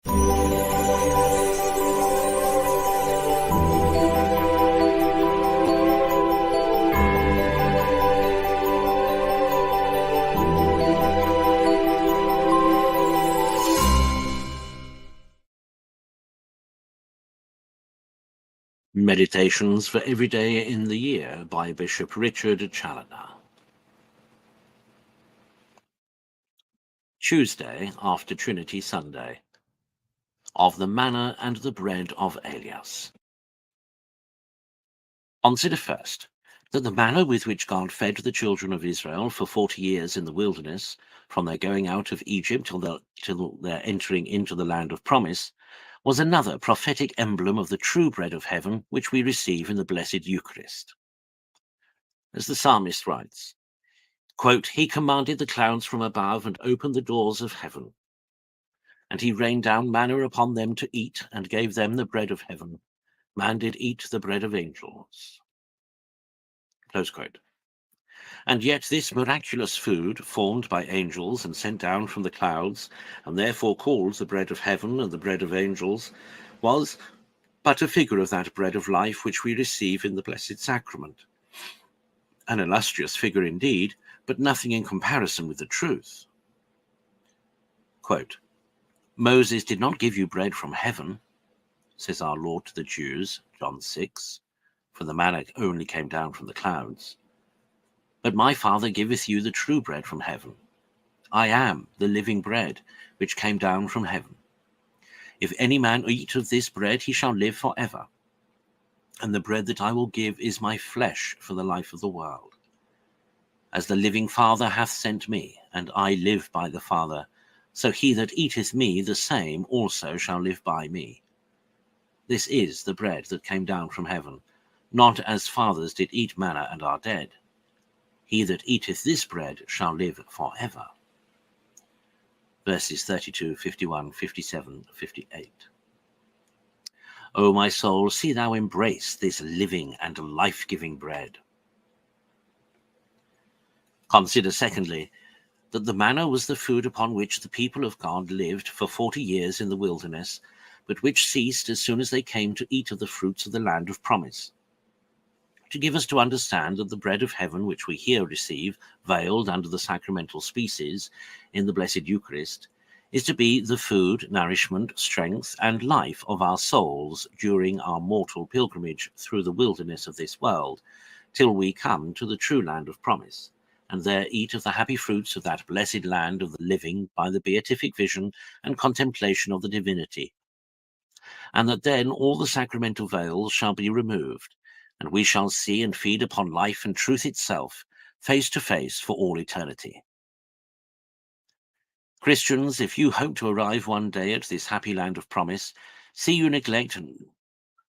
Meditations for Every Day in the Year by Bishop Richard Challoner. Tuesday after Trinity Sunday. Of the manna and the bread of Elias. Consider first that the manna with which God fed the children of Israel for 40 years in the wilderness, from their going out of Egypt till their entering into the land of promise, was another prophetic emblem of the true bread of heaven which we receive in the blessed Eucharist. As the psalmist writes, quote, "He commanded the clouds from above and opened the doors of heaven. And he rained down manna upon them to eat, and gave them the bread of heaven. Man did eat the bread of angels." Close quote. And yet this miraculous food, formed by angels and sent down from the clouds, and therefore called the bread of heaven and the bread of angels, was but a figure of that bread of life which we receive in the Blessed Sacrament. An illustrious figure indeed, but nothing in comparison with the truth. Quote, "Moses did not give you bread from heaven," says our Lord to the Jews, John 6, "for the manna only came down from the clouds. But my Father giveth you the true bread from heaven. I am the living bread which came down from heaven. If any man eat of this bread, he shall live forever. And the bread that I will give is my flesh for the life of the world. As the living Father hath sent me, and I live by the Father, so he that eateth me, the same also shall live by me. This is the bread that came down from heaven, not as fathers did eat manna and are dead. He that eateth this bread shall live forever." Verses 32, 51, 57, 58. O my soul, see thou embrace this living and life-giving bread. Consider, secondly, that the manna was the food upon which the people of God lived for 40 years in the wilderness, but which ceased as soon as they came to eat of the fruits of the land of promise. To give us to understand that the bread of heaven which we here receive, veiled under the sacramental species in the blessed Eucharist, is to be the food, nourishment, strength, and life of our souls during our mortal pilgrimage through the wilderness of this world, till we come to the true land of promise, and there eat of the happy fruits of that blessed land of the living by the beatific vision and contemplation of the divinity. And that then all the sacramental veils shall be removed, and we shall see and feed upon life and truth itself, face to face for all eternity. Christians, if you hope to arrive one day at this happy land of promise, see you neglect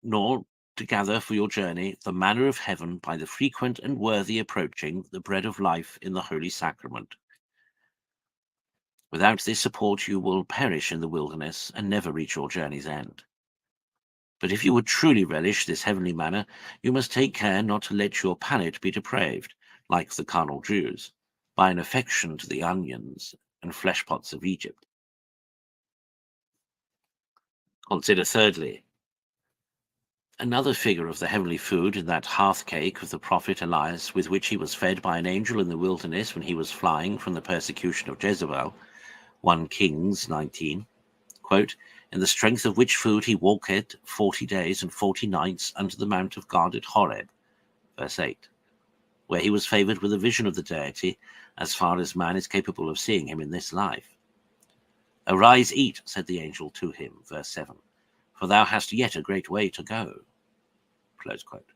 nor to gather for your journey the manna of heaven by the frequent and worthy approaching the bread of life in the Holy Sacrament. Without this support you will perish in the wilderness and never reach your journey's end. But if you would truly relish this heavenly manna, you must take care not to let your palate be depraved, like the carnal Jews, by an affection to the onions and flesh pots of Egypt. Consider thirdly, another figure of the heavenly food in that hearth cake of the prophet Elias, with which he was fed by an angel in the wilderness when he was flying from the persecution of Jezebel, 1 Kings 19, quote, "In the strength of which food he walked 40 days and 40 nights unto the mount of God at Horeb," verse 8, where he was favored with a vision of the deity, as far as man is capable of seeing him in this life. "Arise, eat," said the angel to him, verse 7, "for thou hast yet a great way to go." Close quote.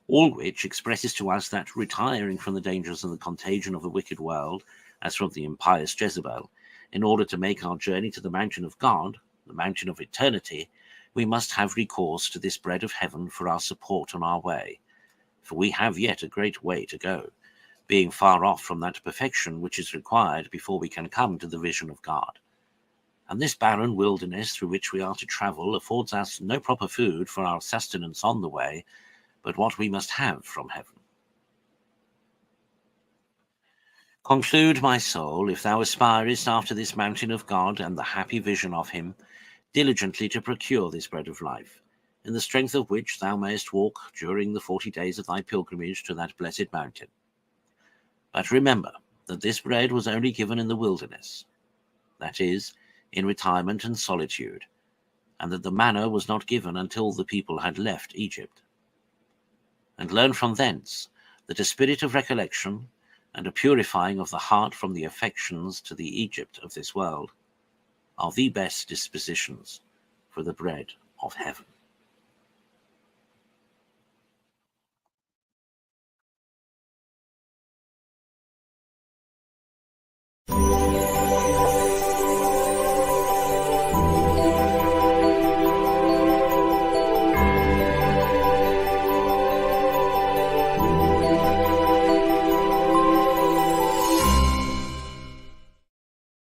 All which expresses to us that retiring from the dangers and the contagion of the wicked world, as from the impious Jezebel, in order to make our journey to the mountain of God, the mountain of eternity, we must have recourse to this bread of heaven for our support on our way, for we have yet a great way to go, being far off from that perfection which is required before we can come to the vision of God. And this barren wilderness through which we are to travel affords us no proper food for our sustenance on the way, but what we must have from heaven. Conclude, my soul, if thou aspirest after this mountain of God and the happy vision of him, diligently to procure this bread of life, in the strength of which thou mayest walk during the 40 days of thy pilgrimage to that blessed mountain. But remember that this bread was only given in the wilderness, that is, in retirement and solitude, and that the manna was not given until the people had left Egypt. And learn from thence that a spirit of recollection and a purifying of the heart from the affections to the Egypt of this world are the best dispositions for the bread of heaven.